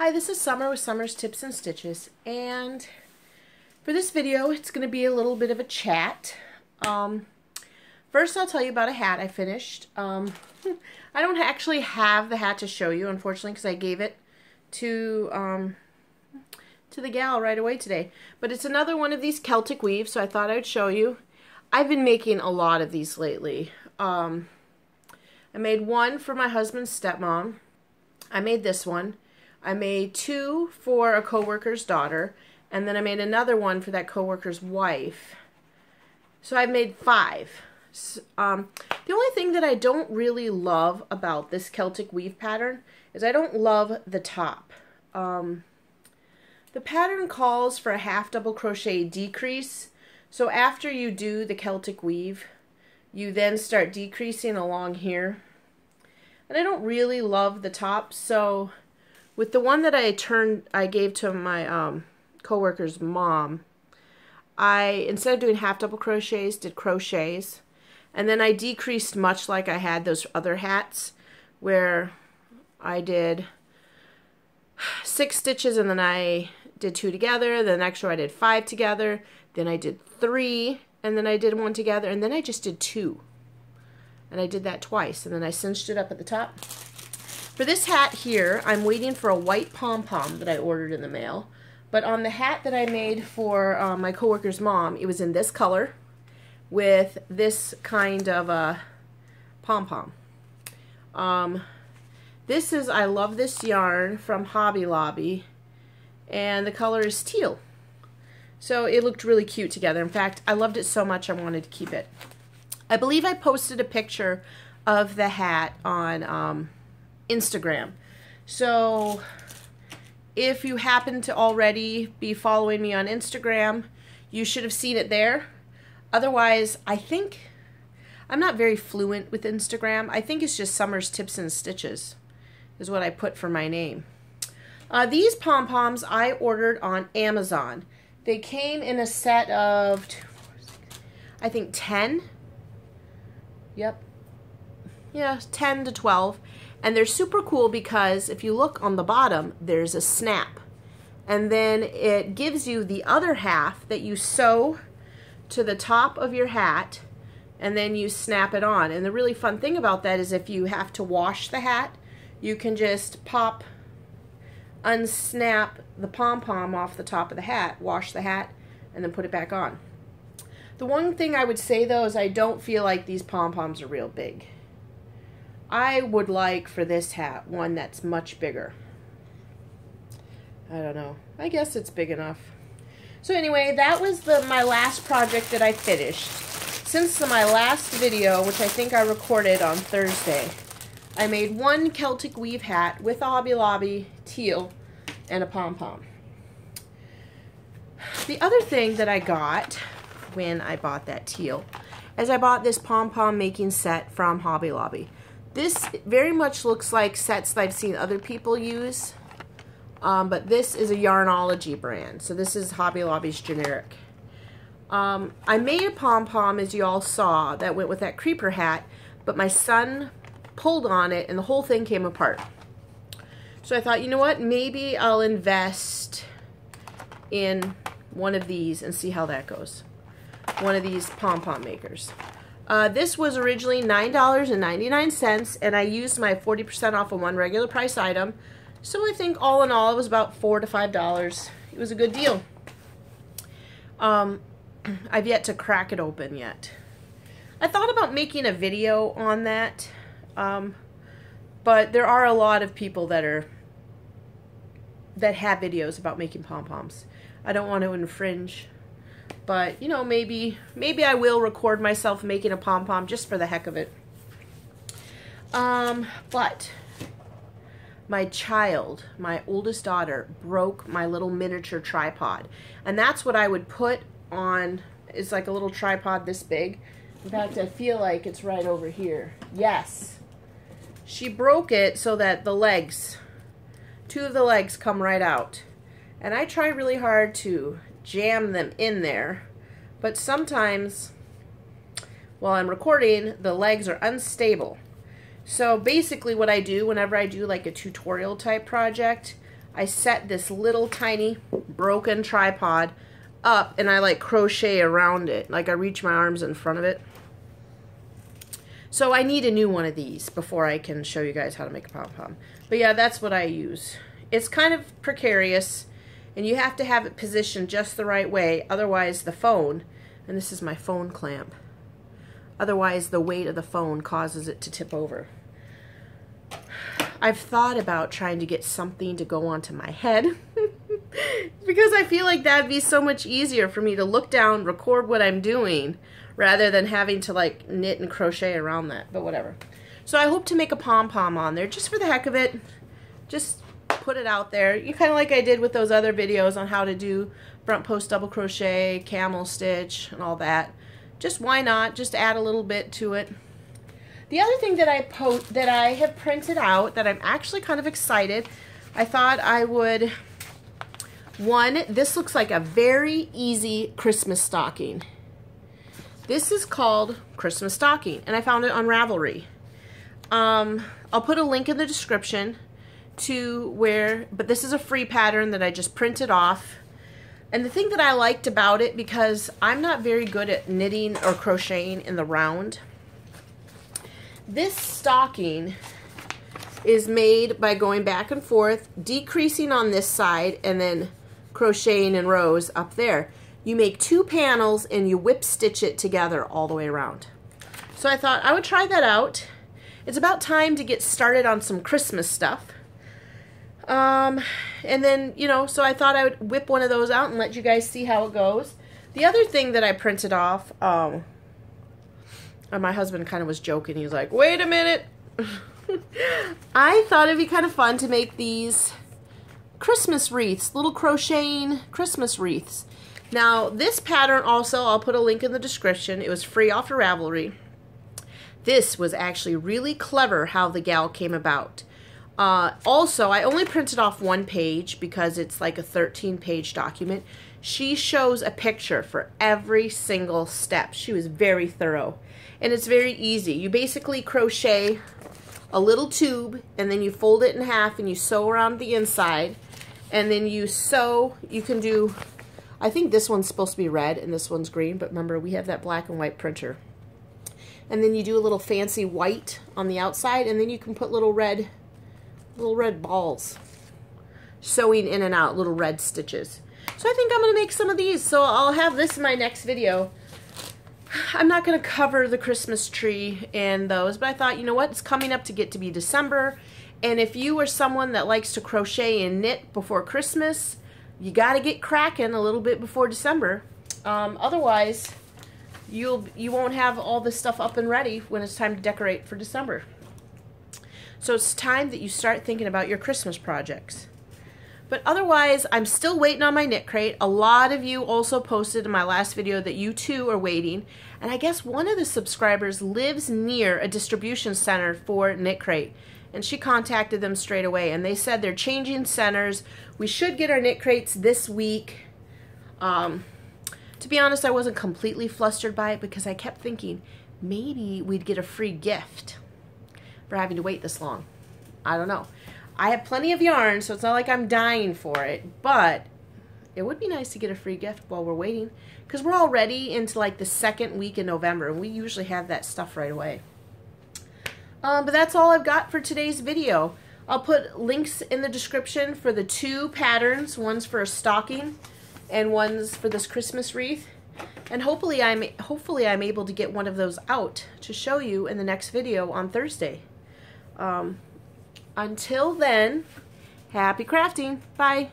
Hi, this is Summer with Summer's Tips and Stitches, and for this video it's going to be a little bit of a chat. First I'll tell you about a hat I finished. I don't actually have the hat to show you, unfortunately, because I gave it to the gal right away today. But it's another one of these Celtic weaves, so I thought I would show you. I've been making a lot of these lately. I made one for my husband's stepmom. I made this one. I made two for a coworker's daughter, and then I made another one for that coworker's wife. So I've made 5. The only thing that I don't really love about this Celtic weave pattern is I don't love the top. The pattern calls for a half double crochet decrease, so after you do the Celtic weave, you then start decreasing along here. And I don't really love the top, so with the one that I gave to my coworker's mom, I, instead of doing half double crochets, did crochets. And then I decreased much like I had those other hats, where I did 6 stitches and then I did 2 together. The next row I did 5 together. Then I did 3 and then I did 1 together. And then I just did 2. And I did that twice. And then I cinched it up at the top. For this hat here, I'm waiting for a white pom-pom that I ordered in the mail. But on the hat that I made for my coworker's mom, it was in this color with this kind of a pom-pom. This is, I love this yarn from Hobby Lobby, and the color is teal. So it looked really cute together. In fact, I loved it so much I wanted to keep it. I believe I posted a picture of the hat on Instagram. So if you happen to already be following me on Instagram, you should have seen it there. Otherwise, I think, I'm not very fluent with Instagram. I think it's just Summer's Tips and Stitches is what I put for my name. These pom-poms I ordered on Amazon. They came in a set of, I think 10. Yep. Yeah, 10 to 12. And they're super cool because if you look on the bottom, there's a snap. And then it gives you the other half that you sew to the top of your hat, and then you snap it on. And the really fun thing about that is if you have to wash the hat, you can just unsnap the pom-pom off the top of the hat, wash the hat, and then put it back on. The one thing I would say though is I don't feel like these pom-poms are real big. I would like for this hat one that's much bigger. I don't know. I guess it's big enough. So anyway, that was my last project that I finished. Since my last video, which I think I recorded on Thursday, I made one Celtic weave hat with a Hobby Lobby teal and a pom-pom. The other thing that I got when I bought that teal is I bought this pom-pom making set from Hobby Lobby. This very much looks like sets that I've seen other people use, but this is a Yarnology brand, so this is Hobby Lobby's generic. I made a pom-pom, as you all saw, that went with that creeper hat, but my son pulled on it and the whole thing came apart. So I thought, you know what, maybe I'll invest in one of these and see how that goes. One of these pom-pom makers. This was originally $9.99, and I used my 40% off of one regular price item. So I think all in all it was about $4 to $5. It was a good deal. I've yet to crack it open yet. I thought about making a video on that, but there are a lot of people that have videos about making pom-poms. I don't want to infringe. But, you know, maybe I will record myself making a pom-pom just for the heck of it. But my child, my oldest daughter, broke my little miniature tripod. And that's what I would put on, it's like a little tripod this big. In fact, I feel like it's right over here. Yes. She broke it so that the legs, 2 of the legs come right out. And I try really hard to jam them in there, but sometimes while I'm recording the legs are unstable. So basically what I do whenever I do like a tutorial type project, I set this little tiny broken tripod up and I like crochet around it. Like I reach my arms in front of it. So I need a new one of these before I can show you guys how to make a pom-pom. But yeah, that's what I use. It's kind of precarious and you have to have it positioned just the right way. Otherwise the phone, and this is my phone clamp, otherwise the weight of the phone causes it to tip over. I've thought about trying to get something to go onto my head because I feel like that'd be so much easier for me to look down, record what I'm doing, rather than having to like knit and crochet around that, but whatever. So I hope to make a pom-pom on there just for the heck of it. Just put it out there. You kind of like I did with those other videos on how to do front post double crochet, camel stitch, and all that. Just why not? Just add a little bit to it. The other thing that I have printed out that I'm actually kind of excited, I thought I would, this looks like a very easy Christmas stocking. This is called Christmas Stocking, and I found it on Ravelry. I'll put a link in the description to where, but this is a free pattern that I just printed off. And the thing that I liked about it, because I'm not very good at knitting or crocheting in the round, this stocking is made by going back and forth, decreasing on this side, and then crocheting in rows up there. You make 2 panels and you whip stitch it together all the way around. So I thought I would try that out. It's about time to get started on some Christmas stuff. And then, you know, so I thought I would whip one of those out and let you guys see how it goes. The other thing that I printed off, and my husband kind of was joking. He was like, wait a minute. I thought it'd be kind of fun to make these Christmas wreaths, little crocheting Christmas wreaths. Now, this pattern also, I'll put a link in the description. It was free off of Ravelry. This was actually really clever how the gal came about. Also, I only printed off 1 page because it's like a 13-page document. She shows a picture for every single step. She was very thorough. And it's very easy. You basically crochet a little tube and then you fold it in half and you sew around the inside. And then you sew, you can do, I think this one's supposed to be red and this one's green, but remember we have that black and white printer. And then you do a little fancy white on the outside and then you can put little red balls sewing in and out, little red stitches. So I think I'm going to make some of these. So I'll have this in my next video. I'm not going to cover the Christmas tree and those, but I thought, you know what, it's coming up to get to be December. And if you are someone that likes to crochet and knit before Christmas, you got to get cracking a little bit before December. Otherwise, you won't have all this stuff up and ready when it's time to decorate for December. So it's time that you start thinking about your Christmas projects. But otherwise, I'm still waiting on my knit crate. A lot of you also posted in my last video that you too are waiting. And I guess one of the subscribers lives near a distribution center for knit crate. And she contacted them straight away. And they said they're changing centers. We should get our knit crates this week. To be honest, I wasn't completely flustered by it because I kept thinking maybe we'd get a free gift for having to wait this long. I don't know. I have plenty of yarn, so it's not like I'm dying for it, but it would be nice to get a free gift while we're waiting because we're already into like the 2nd week in November and we usually have that stuff right away. But that's all I've got for today's video. I'll put links in the description for the 2 patterns. One's for a stocking and one's for this Christmas wreath. And hopefully I'm able to get one of those out to show you in the next video on Thursday. Until then, happy crafting. Bye.